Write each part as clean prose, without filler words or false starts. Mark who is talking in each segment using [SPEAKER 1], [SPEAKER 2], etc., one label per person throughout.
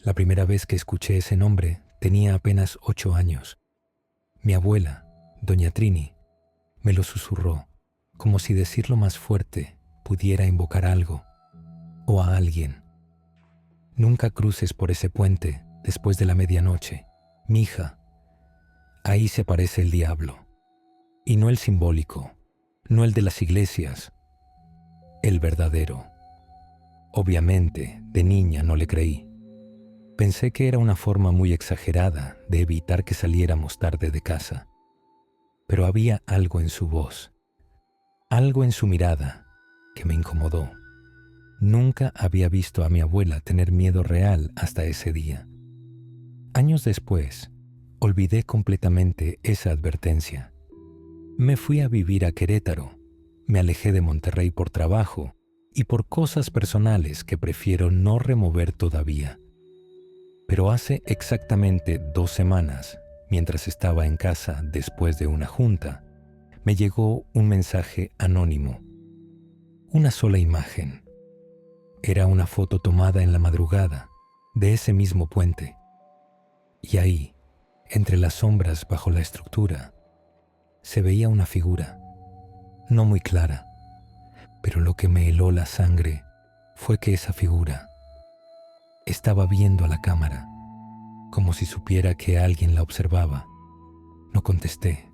[SPEAKER 1] La primera vez que escuché ese nombre tenía apenas 8 años. Mi abuela, doña Trini, me lo susurró, como si decirlo más fuerte pudiera invocar algo o a alguien. Nunca cruces por ese puente después de la medianoche, mija. Ahí se aparece el diablo. Y no el simbólico, no el de las iglesias, el verdadero. Obviamente, de niña no le creí. Pensé que era una forma muy exagerada de evitar que saliéramos tarde de casa. Pero había algo en su voz, algo en su mirada, que me incomodó. Nunca había visto a mi abuela tener miedo real hasta ese día. Años después, olvidé completamente esa advertencia. Me fui a vivir a Querétaro, me alejé de Monterrey por trabajo y por cosas personales que prefiero no remover todavía. Pero hace exactamente 2 semanas, mientras estaba en casa después de una junta, me llegó un mensaje anónimo. Una sola imagen. Era una foto tomada en la madrugada de ese mismo puente. Y ahí, entre las sombras bajo la estructura, se veía una figura, no muy clara, pero lo que me heló la sangre fue que esa figura estaba viendo a la cámara, como si supiera que alguien la observaba. No contesté,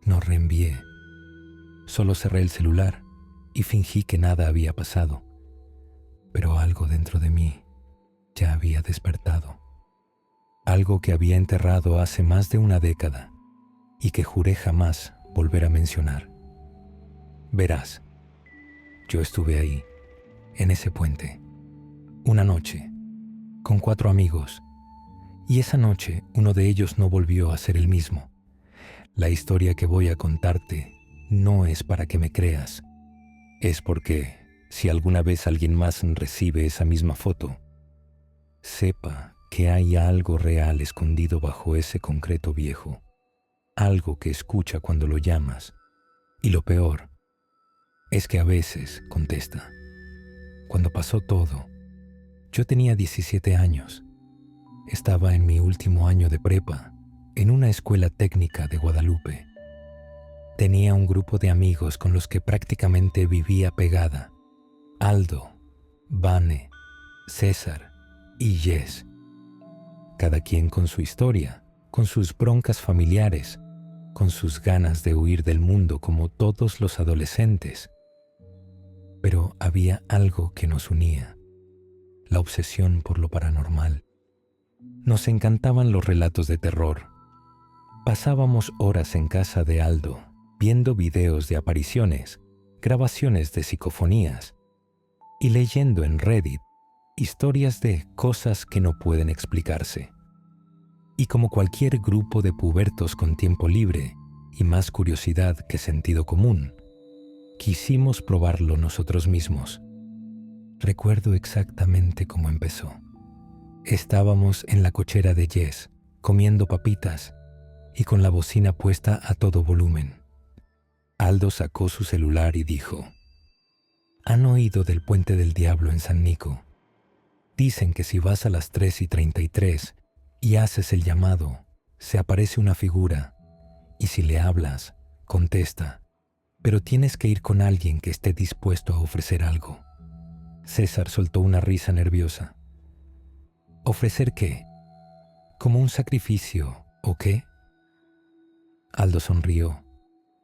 [SPEAKER 1] no reenvié, solo cerré el celular y fingí que nada había pasado. Pero algo dentro de mí ya había despertado. Algo que había enterrado hace más de una década y que juré jamás volver a mencionar. Verás, yo estuve ahí, en ese puente, una noche, con 4 amigos, y esa noche uno de ellos no volvió a ser el mismo. La historia que voy a contarte no es para que me creas, es porque, si alguna vez alguien más recibe esa misma foto, sepa que hay algo real escondido bajo ese concreto viejo, algo que escucha cuando lo llamas, y lo peor es que a veces contesta. Cuando pasó todo, yo tenía 17 años. Estaba en mi último año de prepa, en una escuela técnica de Guadalupe. Tenía un grupo de amigos con los que prácticamente vivía pegada. Aldo, Vane, César y Jess. Cada quien con su historia, con sus broncas familiares, con sus ganas de huir del mundo como todos los adolescentes. Pero había algo que nos unía, la obsesión por lo paranormal. Nos encantaban los relatos de terror. Pasábamos horas en casa de Aldo, viendo videos de apariciones, grabaciones de psicofonías y leyendo en Reddit historias de cosas que no pueden explicarse. Y como cualquier grupo de pubertos con tiempo libre y más curiosidad que sentido común, quisimos probarlo nosotros mismos. Recuerdo exactamente cómo empezó. Estábamos en la cochera de Jess, comiendo papitas y con la bocina puesta a todo volumen. Aldo sacó su celular y dijo: ¿Han oído del Puente del Diablo en San Nico? Dicen que si vas a las 3:33 y haces el llamado, se aparece una figura y si le hablas, contesta, pero tienes que ir con alguien que esté dispuesto a ofrecer algo. César soltó una risa nerviosa. ¿Ofrecer qué? ¿Como un sacrificio o qué? Aldo sonrió,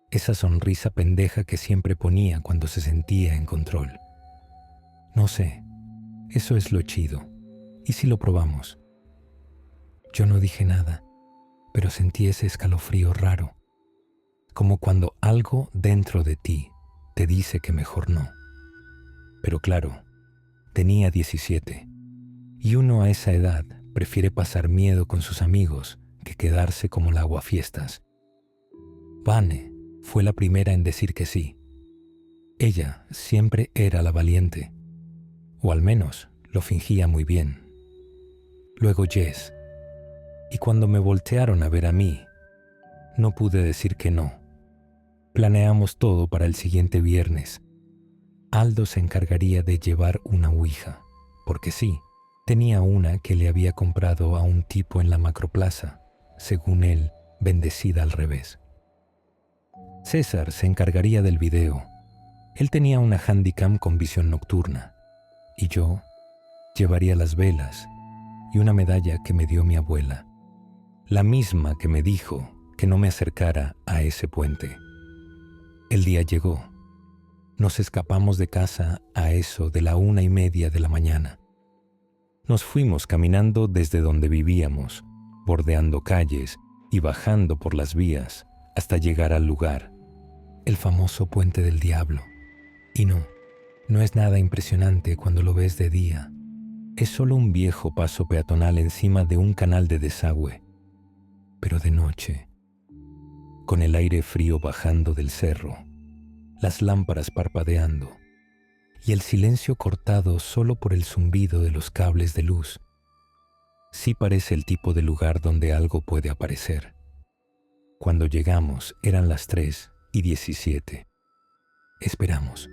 [SPEAKER 1] esa sonrisa pendeja que siempre ponía cuando se sentía en control. No sé, eso es lo chido. ¿Y si lo probamos? Yo no dije nada, pero sentí ese escalofrío raro, como cuando algo dentro de ti te dice que mejor no. Pero claro, tenía 17, y uno a esa edad prefiere pasar miedo con sus amigos que quedarse como la aguafiestas. Vane fue la primera en decir que sí. Ella siempre era la valiente, o al menos lo fingía muy bien. Luego Jess, y cuando me voltearon a ver a mí, no pude decir que no. Planeamos todo para el siguiente viernes. Aldo se encargaría de llevar una ouija, porque sí, Tenía una que le había comprado a un tipo en la macroplaza, según él, bendecida al revés. César se encargaría del video. Él tenía una Handycam con visión nocturna, y yo llevaría las velas y una medalla que me dio mi abuela, la misma que me dijo que no me acercara a ese puente. El día llegó. Nos escapamos de casa a eso de la 1:30 de la mañana. Nos fuimos caminando desde donde vivíamos, bordeando calles y bajando por las vías hasta llegar al lugar, el famoso Puente del Diablo. Y no es nada impresionante cuando lo ves de día. Es solo un viejo paso peatonal encima de un canal de desagüe. Pero de noche, con el aire frío bajando del cerro, las lámparas parpadeando y el silencio cortado solo por el zumbido de los cables de luz, sí parece el tipo de lugar donde algo puede aparecer. Cuando llegamos eran las 3:17. Esperamos.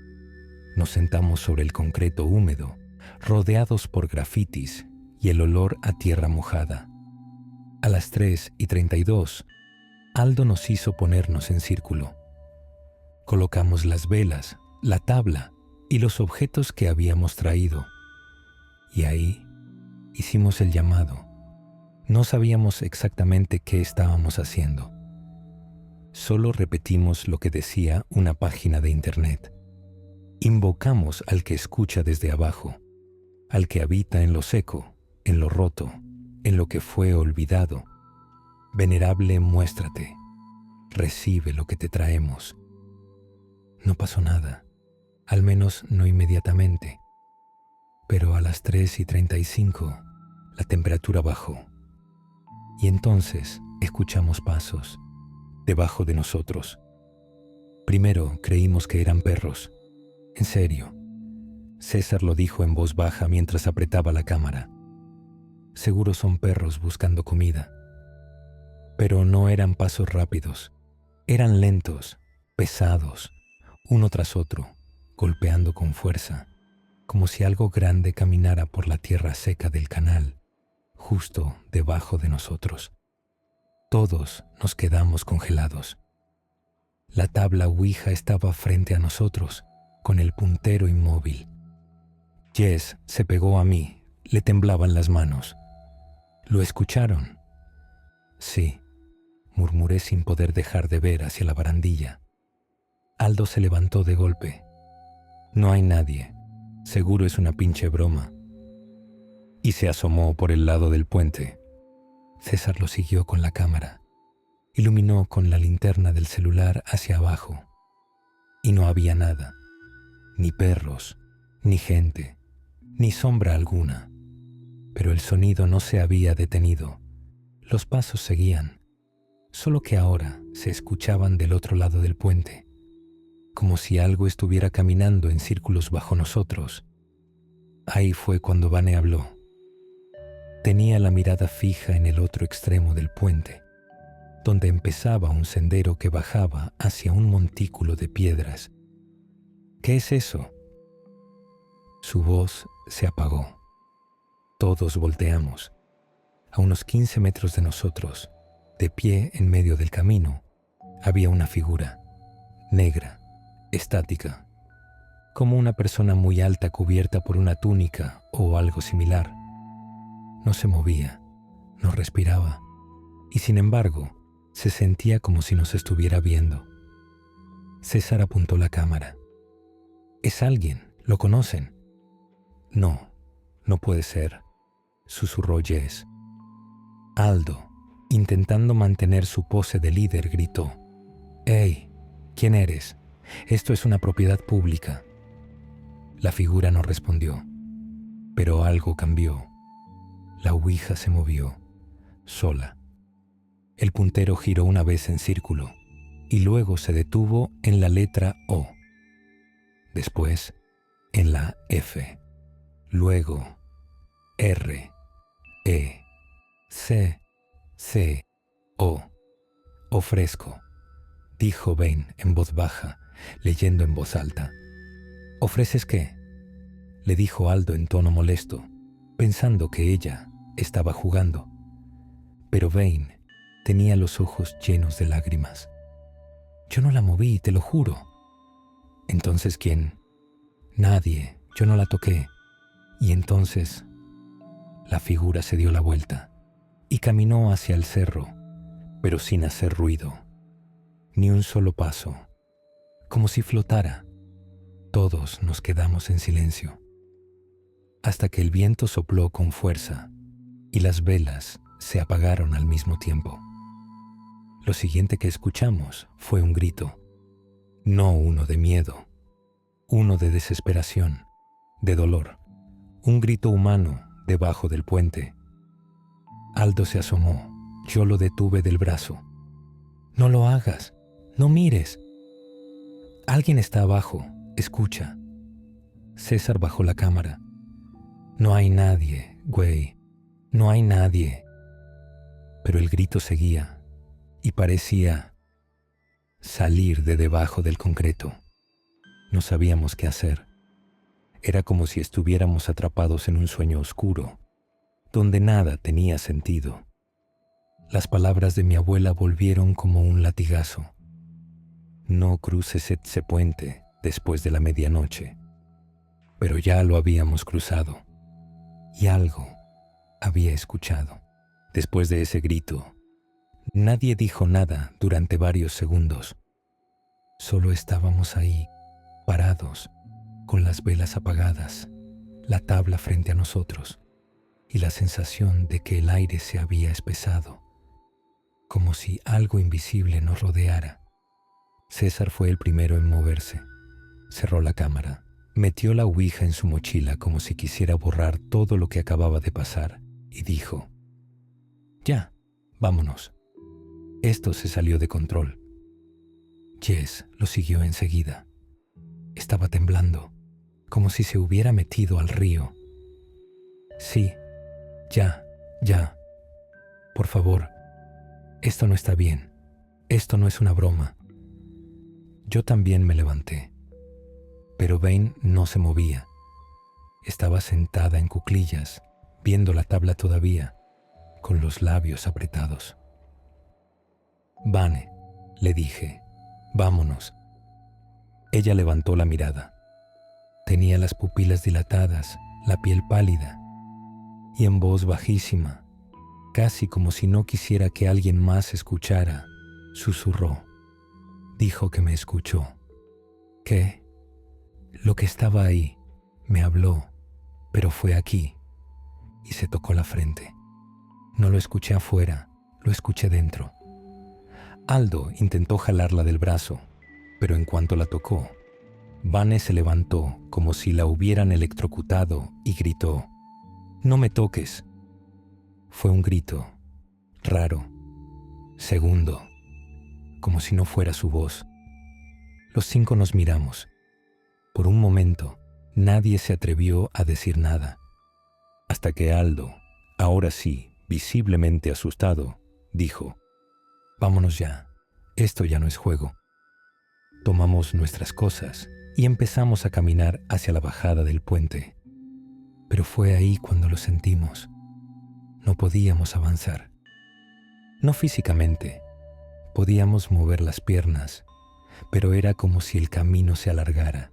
[SPEAKER 1] Nos sentamos sobre el concreto húmedo, rodeados por grafitis y el olor a tierra mojada. A las 3:32, Aldo nos hizo ponernos en círculo. Colocamos las velas, la tabla y los objetos que habíamos traído. Y ahí hicimos el llamado. No sabíamos exactamente qué estábamos haciendo. Solo repetimos lo que decía una página de internet. Invocamos al que escucha desde abajo, al que habita en lo seco, en lo roto, en lo que fue olvidado. Venerable, muéstrate. Recibe lo que te traemos. No pasó nada, al menos no inmediatamente. Pero a las 3:35 la temperatura bajó. Y entonces escuchamos pasos debajo de nosotros. Primero creímos que eran perros. En serio. César lo dijo en voz baja mientras apretaba la cámara. Seguro son perros buscando comida. Pero no eran pasos rápidos. Eran lentos, pesados, uno tras otro, golpeando con fuerza, como si algo grande caminara por la tierra seca del canal, justo debajo de nosotros. Todos nos quedamos congelados. La tabla Ouija estaba frente a nosotros, con el puntero inmóvil. Jess se pegó a mí, le temblaban las manos. ¿Lo escucharon? Sí, murmuré sin poder dejar de ver hacia la barandilla. Aldo se levantó de golpe. No hay nadie, seguro es una pinche broma. Y se asomó por el lado del puente. César lo siguió con la cámara. Iluminó con la linterna del celular hacia abajo. Y no había nada. Ni perros, ni gente, ni sombra alguna. Pero el sonido no se había detenido. Los pasos seguían, solo que ahora se escuchaban del otro lado del puente, como si algo estuviera caminando en círculos bajo nosotros. Ahí fue cuando Vane habló. Tenía la mirada fija en el otro extremo del puente, donde empezaba un sendero que bajaba hacia un montículo de piedras. ¿Qué es eso? Su voz se apagó. Todos volteamos. A unos 15 metros de nosotros, de pie en medio del camino, había una figura, negra, estática, como una persona muy alta cubierta por una túnica o algo similar. No se movía, no respiraba, y sin embargo, se sentía como si nos estuviera viendo. César apuntó la cámara. «Es alguien, ¿lo conocen?» «No, no puede ser», susurró Jess. Aldo, intentando mantener su pose de líder, gritó: «¡Hey! ¿Quién eres? Esto es una propiedad pública». La figura no respondió, pero algo cambió. La ouija se movió, sola. El puntero giró una vez en círculo y luego se detuvo en la letra O. Después, en la F. Luego, R, E, C, C, O. «Ofrezco», dijo Vane en voz baja, leyendo en voz alta. «¿Ofreces qué?», le dijo Aldo en tono molesto. pensando que ella estaba jugando, pero Vane tenía los ojos llenos de lágrimas. Yo no la moví, te lo juro. Entonces, ¿quién? Nadie, yo no la toqué. Y entonces la figura se dio la vuelta y caminó hacia el cerro, pero sin hacer ruido, ni un solo paso, como si flotara. Todos nos quedamos en silencio, hasta que el viento sopló con fuerza y las velas se apagaron al mismo tiempo. Lo siguiente que escuchamos fue un grito, no uno de miedo, uno de desesperación, de dolor, un grito humano debajo del puente. Aldo se asomó, yo lo detuve del brazo. No lo hagas, no mires. Alguien está abajo, escucha. César bajó la cámara. No hay nadie, güey, no hay nadie. Pero el grito seguía y parecía salir de debajo del concreto. No sabíamos qué hacer. Era como si estuviéramos atrapados en un sueño oscuro, donde nada tenía sentido. Las palabras de mi abuela volvieron como un latigazo. No cruces ese puente después de la medianoche. Pero ya lo habíamos cruzado y algo había escuchado. Después de ese grito, nadie dijo nada durante varios segundos. Solo estábamos ahí, parados, con las velas apagadas, la tabla frente a nosotros y la sensación de que el aire se había espesado, como si algo invisible nos rodeara. César fue el primero en moverse. Cerró la cámara, metió la ouija en su mochila como si quisiera borrar todo lo que acababa de pasar y dijo: «Ya, vámonos. Esto se salió de control». Jess lo siguió enseguida. Estaba temblando, como si se hubiera metido al río. «Sí, ya. Por favor, esto no está bien. Esto no es una broma». Yo también me levanté, pero Vane no se movía. Estaba sentada en cuclillas, viendo la tabla todavía, con los labios apretados. «Vane», le dije, «vámonos». Ella levantó la mirada. Tenía las pupilas dilatadas, la piel pálida, y en voz bajísima, casi como si no quisiera que alguien más escuchara, susurró. Dijo que me escuchó. ¿Qué? Lo que estaba ahí me habló, pero fue aquí, y se tocó la frente. No lo escuché afuera, lo escuché dentro. Aldo intentó jalarla del brazo, pero en cuanto la tocó, Vane se levantó como si la hubieran electrocutado y gritó: «No me toques». Fue un grito raro, segundo, como si no fuera su voz. Los 5 nos miramos. Por un momento, nadie se atrevió a decir nada, hasta que Aldo, ahora sí, visiblemente asustado, dijo: «Vámonos ya, esto ya no es juego». Tomamos nuestras cosas y empezamos a caminar hacia la bajada del puente. Pero fue ahí cuando lo sentimos. No podíamos avanzar. No físicamente. Podíamos mover las piernas, pero era como si el camino se alargara,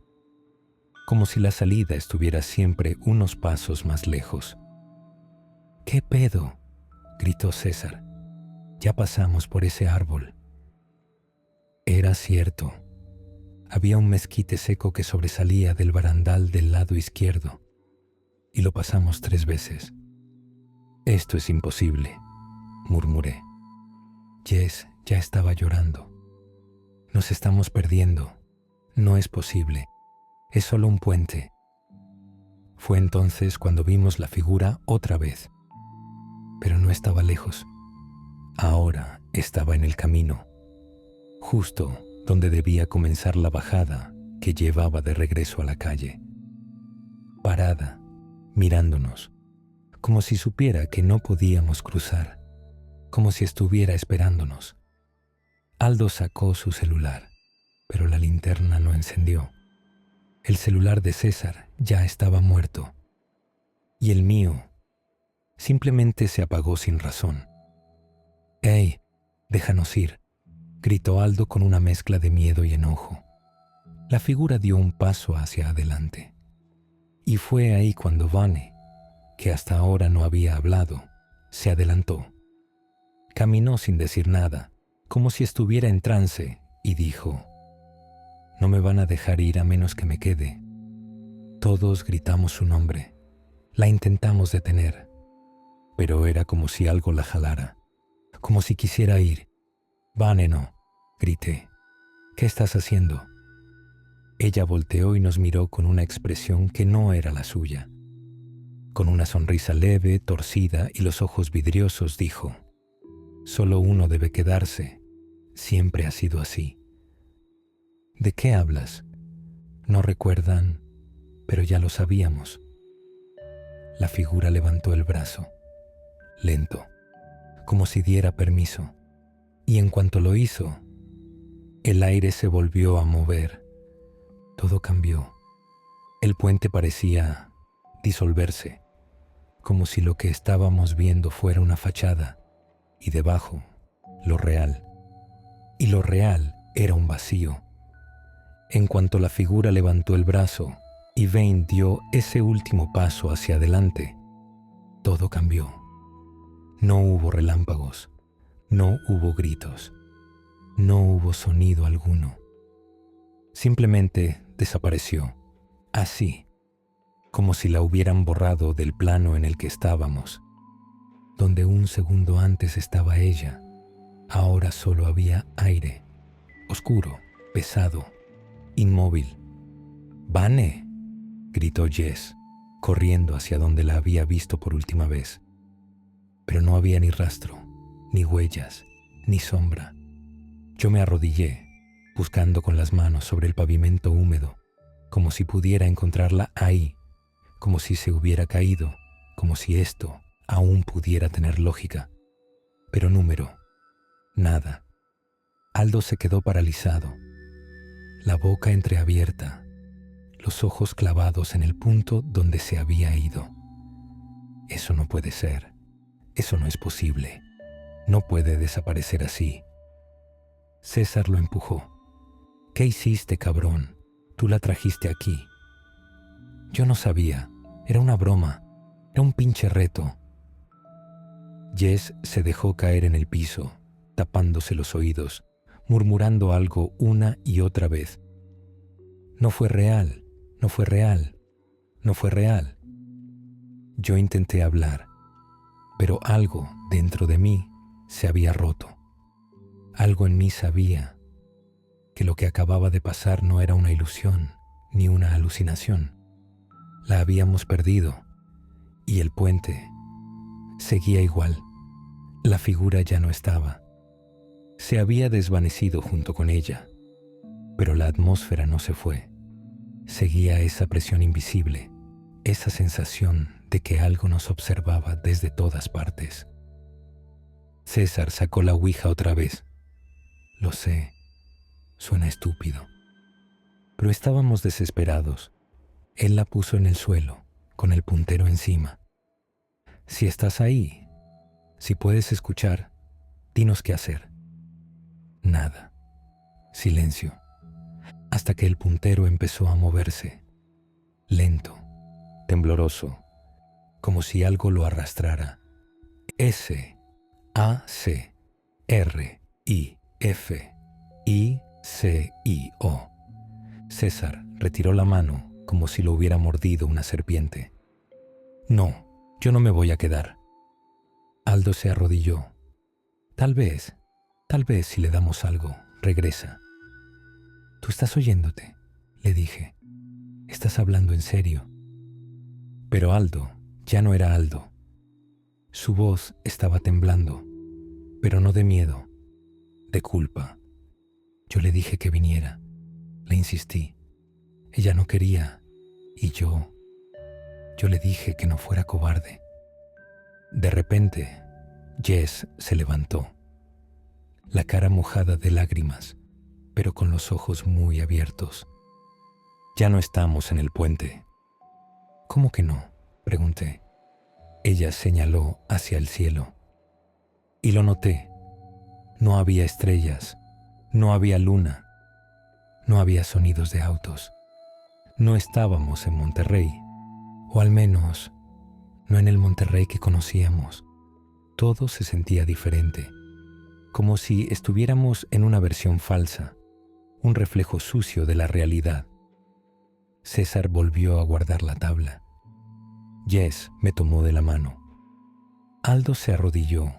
[SPEAKER 1] como si la salida estuviera siempre unos pasos más lejos. «¿Qué pedo?», gritó César. «Ya pasamos por ese árbol». Era cierto. Había un mezquite seco que sobresalía del barandal del lado izquierdo, y lo pasamos 3 veces. «Esto es imposible», murmuré. Jess ya estaba llorando. «Nos estamos perdiendo. No es posible. Es solo un puente». Fue entonces cuando vimos la figura otra vez. Pero no estaba lejos. Ahora estaba en el camino, justo donde debía comenzar la bajada que llevaba de regreso a la calle. Parada, mirándonos, como si supiera que no podíamos cruzar, como si estuviera esperándonos. Aldo sacó su celular, pero la linterna no encendió. El celular de César ya estaba muerto, y el mío Simplemente se apagó sin razón. «¡Ey! Déjanos ir», gritó Aldo con una mezcla de miedo y enojo. La figura dio un paso hacia adelante. Y fue ahí cuando Vane, que hasta ahora no había hablado, se adelantó. Caminó sin decir nada, como si estuviera en trance, y dijo: «No me van a dejar ir a menos que me quede». Todos gritamos su nombre. La intentamos detener, pero era como si algo la jalara, como si quisiera ir. «Vane, no», grité. «¿Qué estás haciendo?» Ella volteó y nos miró con una expresión que no era la suya. Con una sonrisa leve, torcida y los ojos vidriosos dijo: «Solo uno debe quedarse. Siempre ha sido así». «¿De qué hablas?» «No recuerdan, pero ya lo sabíamos». La figura levantó el brazo, lento, como si diera permiso, y en cuanto lo hizo, el aire se volvió a mover. Todo cambió. El puente parecía disolverse, como si lo que estábamos viendo fuera una fachada, y debajo, lo real. Y lo real era un vacío. En cuanto la figura levantó el brazo y Vane dio ese último paso hacia adelante, todo cambió. No hubo relámpagos, no hubo gritos, no hubo sonido alguno. Simplemente desapareció, así, como si la hubieran borrado del plano en el que estábamos. Donde un segundo antes estaba ella, ahora solo había aire, oscuro, pesado, inmóvil. «¡Vane!», gritó Jess, corriendo hacia donde la había visto por última vez. Pero no había ni rastro, ni huellas, ni sombra. Yo me arrodillé, buscando con las manos sobre el pavimento húmedo, como si pudiera encontrarla ahí, como si se hubiera caído, como si esto aún pudiera tener lógica. Pero número, nada. Aldo se quedó paralizado, la boca entreabierta, los ojos clavados en el punto donde se había ido. Eso no puede ser, eso no es posible, no puede desaparecer así. César lo empujó. «¿Qué hiciste, cabrón? Tú la trajiste aquí». «Yo no sabía, era una broma, era un pinche reto». Jess se dejó caer en el piso, tapándose los oídos, murmurando algo una y otra vez. «No fue real, no fue real, no fue real». Yo intenté hablar, pero algo dentro de mí se había roto. Algo en mí sabía que lo que acababa de pasar no era una ilusión ni una alucinación. La habíamos perdido y el puente seguía igual. La figura ya no estaba. Se había desvanecido junto con ella, pero la atmósfera no se fue. Seguía esa presión invisible, esa sensación de que algo nos observaba desde todas partes. César sacó la ouija otra vez. Lo sé, suena estúpido, pero estábamos desesperados. Él la puso en el suelo, con el puntero encima. «Si estás ahí, si puedes escuchar, dinos qué hacer». Nada. Silencio. Hasta que el puntero empezó a moverse. Lento, tembloroso, como si algo lo arrastrara. S-A-C-R-I-F-I-C-I-O. César retiró la mano como si lo hubiera mordido una serpiente. «No, yo no me voy a quedar». Aldo se arrodilló. Tal vez si le damos algo, regresa». «Tú estás oyéndote», le dije. «Estás hablando en serio». Pero Aldo ya no era Aldo. Su voz estaba temblando, pero no de miedo, de culpa. Yo le dije que viniera, le insistí. Ella no quería, y yo le dije que no fuera cobarde. De repente, Jess se levantó, la cara mojada de lágrimas, pero con los ojos muy abiertos. «Ya no estamos en el puente». «¿Cómo que no?», pregunté. Ella señaló hacia el cielo. Y lo noté. No había estrellas, no había luna, no había sonidos de autos. No estábamos en Monterrey, o al menos no en el Monterrey que conocíamos. Todo se sentía diferente, como si estuviéramos en una versión falsa, un reflejo sucio de la realidad. César volvió a guardar la tabla. Jess me tomó de la mano. Aldo se arrodilló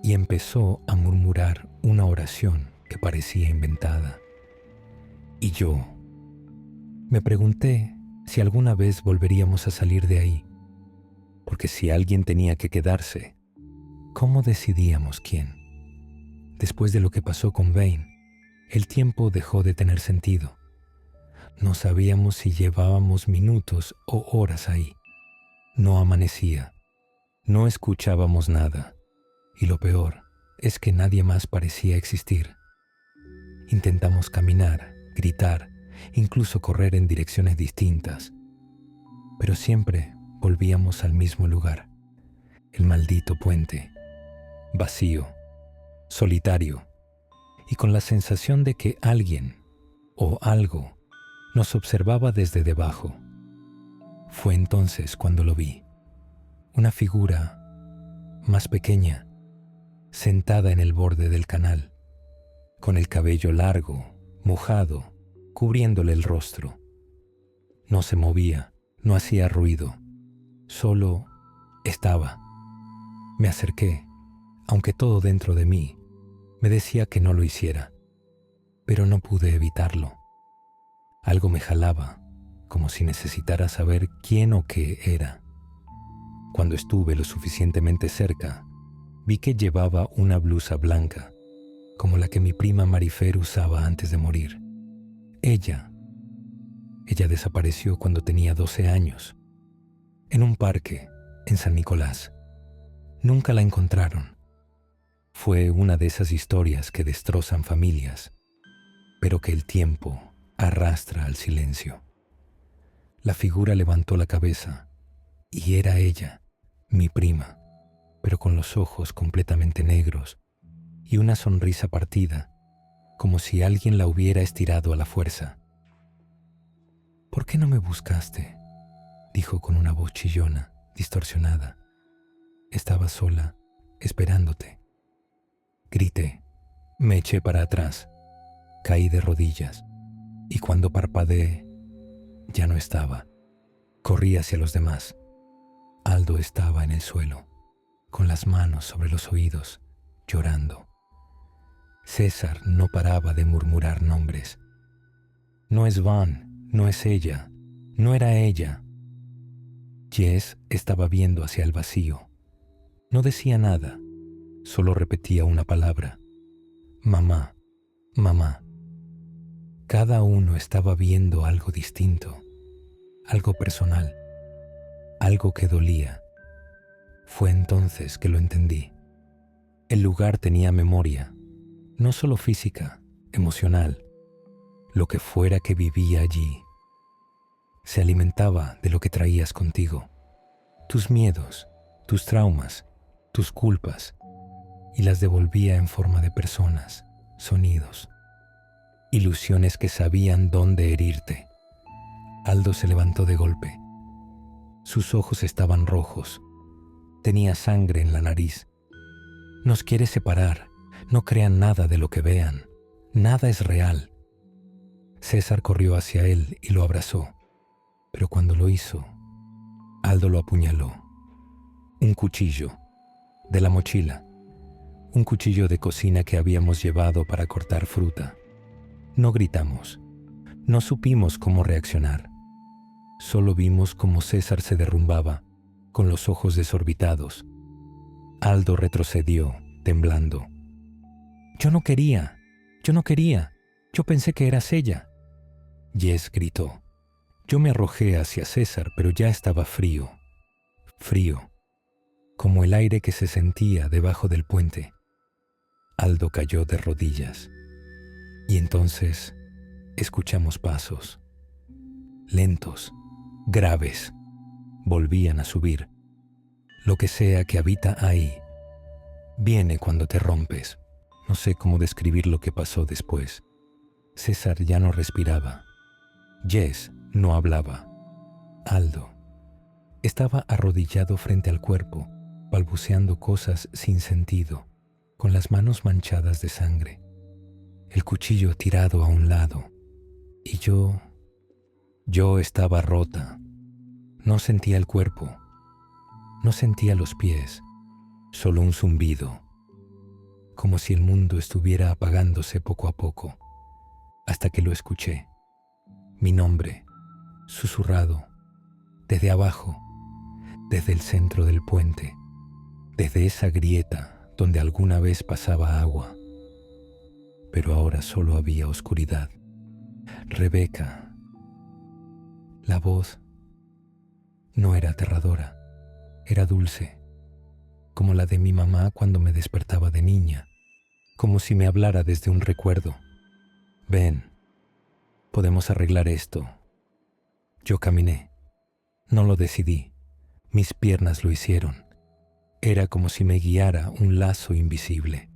[SPEAKER 1] y empezó a murmurar una oración que parecía inventada. Y yo me pregunté si alguna vez volveríamos a salir de ahí, porque si alguien tenía que quedarse, ¿cómo decidíamos quién? Después de lo que pasó con Vane, el tiempo dejó de tener sentido. No sabíamos si llevábamos minutos o horas ahí. No amanecía, no escuchábamos nada, y lo peor es que nadie más parecía existir. Intentamos caminar, gritar, incluso correr en direcciones distintas, pero siempre volvíamos al mismo lugar, el maldito puente, vacío, solitario, y con la sensación de que alguien o algo nos observaba desde debajo. Fue entonces cuando lo vi, una figura más pequeña, sentada en el borde del canal, con el cabello largo, mojado, cubriéndole el rostro. No se movía, no hacía ruido, solo estaba. Me acerqué, aunque todo dentro de mí me decía que no lo hiciera, pero no pude evitarlo. Algo me jalaba, como si necesitara saber quién o qué era. Cuando estuve lo suficientemente cerca, vi que llevaba una blusa blanca, como la que mi prima Marifer usaba antes de morir. Ella desapareció cuando tenía 12 años, en un parque en San Nicolás. Nunca la encontraron. Fue una de esas historias que destrozan familias, pero que el tiempo arrastra al silencio. La figura levantó la cabeza y era ella, mi prima, pero con los ojos completamente negros y una sonrisa partida, como si alguien la hubiera estirado a la fuerza. «¿Por qué no me buscaste?», dijo con una voz chillona, distorsionada. «Estaba sola, esperándote». Grité, me eché para atrás, caí de rodillas, y cuando parpadeé, ya no estaba. Corrí hacia los demás. Aldo estaba en el suelo, con las manos sobre los oídos, llorando. César no paraba de murmurar nombres. «No es Van, no es ella, no era ella». Jess estaba viendo hacia el vacío. No decía nada, solo repetía una palabra: «Mamá, mamá». Cada uno estaba viendo algo distinto, algo personal, algo que dolía. Fue entonces que lo entendí. El lugar tenía memoria, no solo física, emocional. Lo que fuera que vivía allí se alimentaba de lo que traías contigo, tus miedos, tus traumas, tus culpas, y las devolvía en forma de personas, sonidos, ilusiones que sabían dónde herirte. Aldo se levantó de golpe. Sus ojos estaban rojos. Tenía sangre en la nariz. «Nos quiere separar. No crean nada de lo que vean. Nada es real». César corrió hacia él y lo abrazó. Pero cuando lo hizo, Aldo lo apuñaló. Un cuchillo, de la mochila. Un cuchillo de cocina que habíamos llevado para cortar fruta. No gritamos. No supimos cómo reaccionar. Solo vimos cómo César se derrumbaba, con los ojos desorbitados. Aldo retrocedió, temblando. «Yo no quería. Yo pensé que eras ella». Jess gritó. Yo me arrojé hacia César, pero ya estaba frío, como el aire que se sentía debajo del puente. Aldo cayó de rodillas, y entonces escuchamos pasos, lentos, graves, volvían a subir. Lo que sea que habita ahí, viene cuando te rompes. No sé cómo describir lo que pasó después. César ya no respiraba. Jess no hablaba. Aldo estaba arrodillado frente al cuerpo, balbuceando cosas sin sentido, con las manos manchadas de sangre, el cuchillo tirado a un lado. Y yo estaba rota. No sentía el cuerpo, no sentía los pies, solo un zumbido, como si el mundo estuviera apagándose poco a poco, hasta que lo escuché. Mi nombre, susurrado, desde abajo, desde el centro del puente, desde esa grieta donde alguna vez pasaba agua. Pero ahora solo había oscuridad. Rebeca. La voz no era aterradora, era dulce, como la de mi mamá cuando me despertaba de niña, como si me hablara desde un recuerdo. Ven, podemos arreglar esto. Yo caminé. No lo decidí. Mis piernas lo hicieron. Era como si me guiara un lazo invisible.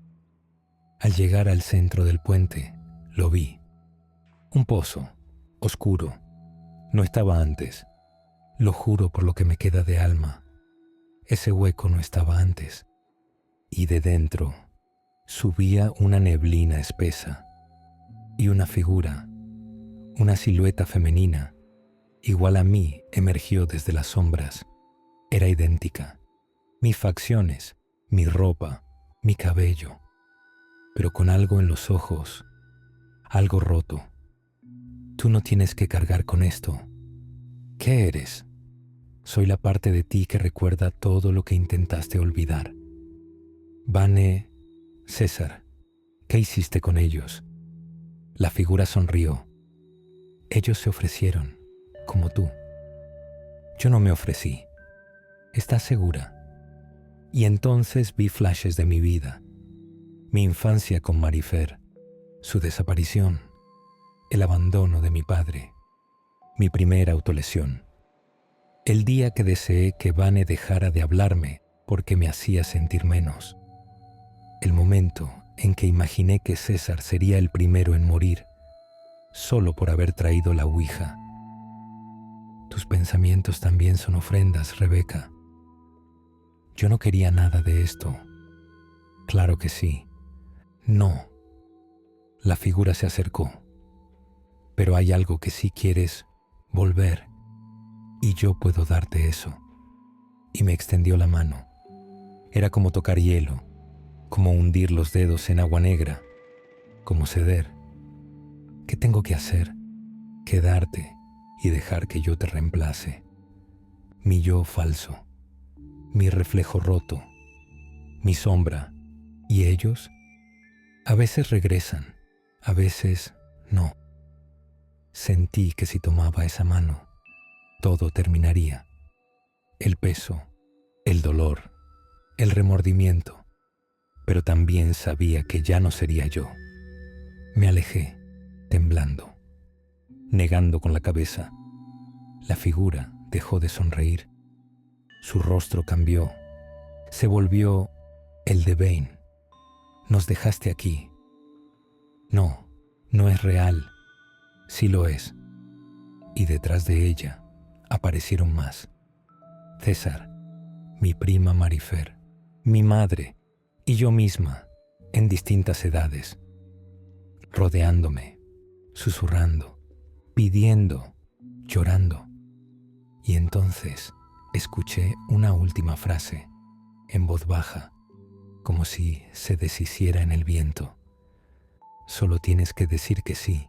[SPEAKER 1] Al llegar al centro del puente, lo vi. Un pozo, oscuro. No estaba antes. Lo juro por lo que me queda de alma. Ese hueco no estaba antes. Y de dentro subía una neblina espesa y una figura, una silueta femenina, igual a mí, emergió desde las sombras. Era idéntica. Mis facciones, mi ropa, mi cabello, pero con algo en los ojos, algo roto. Tú no tienes que cargar con esto. ¿Qué eres? Soy la parte de ti que recuerda todo lo que intentaste olvidar. Vane, César, ¿qué hiciste con ellos? La figura sonrió. Ellos se ofrecieron, como tú. Yo no me ofrecí. ¿Estás segura? Y entonces vi flashes de mi vida. Mi infancia con Marifer, su desaparición, el abandono de mi padre, mi primera autolesión. El día que deseé que Vane dejara de hablarme porque me hacía sentir menos. El momento en que imaginé que César sería el primero en morir, solo por haber traído la ouija. Tus pensamientos también son ofrendas, Rebeca. Yo no quería nada de esto. Claro que sí. No. La figura se acercó. Pero hay algo que sí quieres, volver. Y yo puedo darte eso. Y me extendió la mano. Era como tocar hielo, como hundir los dedos en agua negra, como ceder. ¿Qué tengo que hacer? Quedarte y dejar que yo te reemplace. Mi yo falso, mi reflejo roto, mi sombra. ¿Y ellos? A veces regresan, a veces no. Sentí que si tomaba esa mano, todo terminaría. El peso, el dolor, el remordimiento, pero también sabía que ya no sería yo. Me alejé, temblando, negando con la cabeza. La figura dejó de sonreír. Su rostro cambió. Se volvió el de Bane. Nos dejaste aquí. No, no es real. Sí lo es. Y detrás de ella aparecieron más. César, mi prima Marifer, mi madre y yo misma, en distintas edades, rodeándome, susurrando, pidiendo, llorando. Y entonces escuché una última frase, en voz baja, como si se deshiciera en el viento. Solo tienes que decir que sí.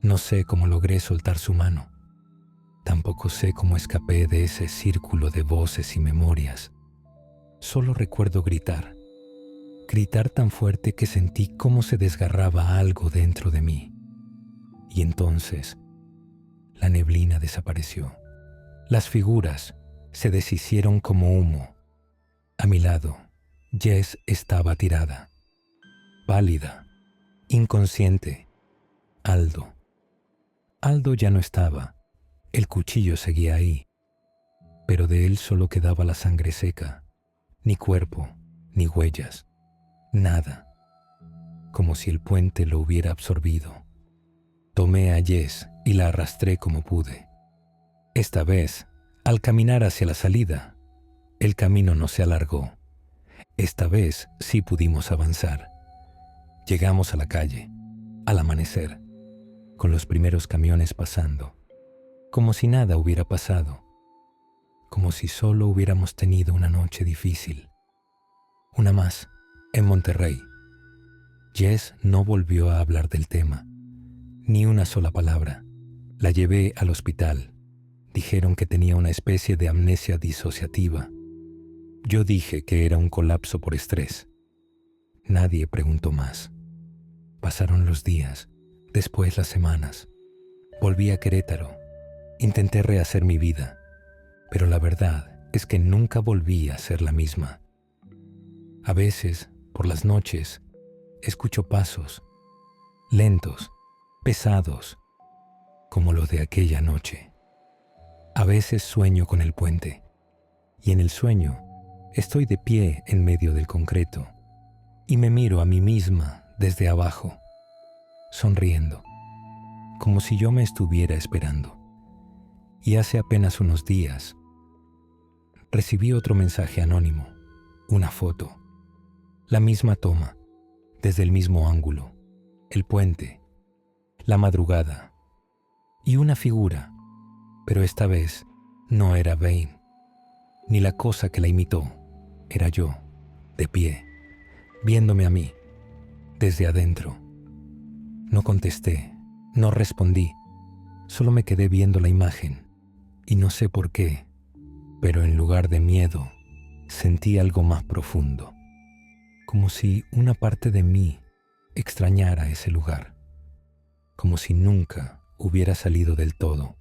[SPEAKER 1] No sé cómo logré soltar su mano. Tampoco sé cómo escapé de ese círculo de voces y memorias. Solo recuerdo gritar. Gritar tan fuerte que sentí cómo se desgarraba algo dentro de mí. Y entonces, la neblina desapareció. Las figuras se deshicieron como humo. A mi lado, Jess estaba tirada, pálida, inconsciente. Aldo ya no estaba. El cuchillo seguía ahí. pero de él solo quedaba la sangre seca, ni cuerpo, ni huellas, nada, como si el puente lo hubiera absorbido. Tomé a Jess y la arrastré como pude. Esta vez, al caminar hacia la salida, el camino no se alargó. Esta vez sí pudimos avanzar. Llegamos a la calle, al amanecer, con los primeros camiones pasando, como si nada hubiera pasado, como si solo hubiéramos tenido una noche difícil. Una más, en Monterrey. Jess no volvió a hablar del tema, ni una sola palabra. La llevé al hospital. Dijeron que tenía una especie de amnesia disociativa. Yo dije que era un colapso por estrés. Nadie preguntó más. Pasaron los días, después las semanas. Volví a Querétaro. Intenté rehacer mi vida, pero la verdad es que nunca volví a ser la misma. A veces, por las noches, escucho pasos, lentos, pesados, como los de aquella noche. A veces sueño con el puente, y en el sueño estoy de pie en medio del concreto y me miro a mí misma desde abajo, sonriendo, como si yo me estuviera esperando. Y hace apenas unos días recibí otro mensaje anónimo, una foto, la misma toma, desde el mismo ángulo, el puente, la madrugada y una figura, pero esta vez no era Vane, ni la cosa que la imitó, era yo, de pie, viéndome a mí, desde adentro. No contesté, no respondí, solo me quedé viendo la imagen, y no sé por qué, pero en lugar de miedo, sentí algo más profundo, como si una parte de mí extrañara ese lugar, como si nunca hubiera salido del todo.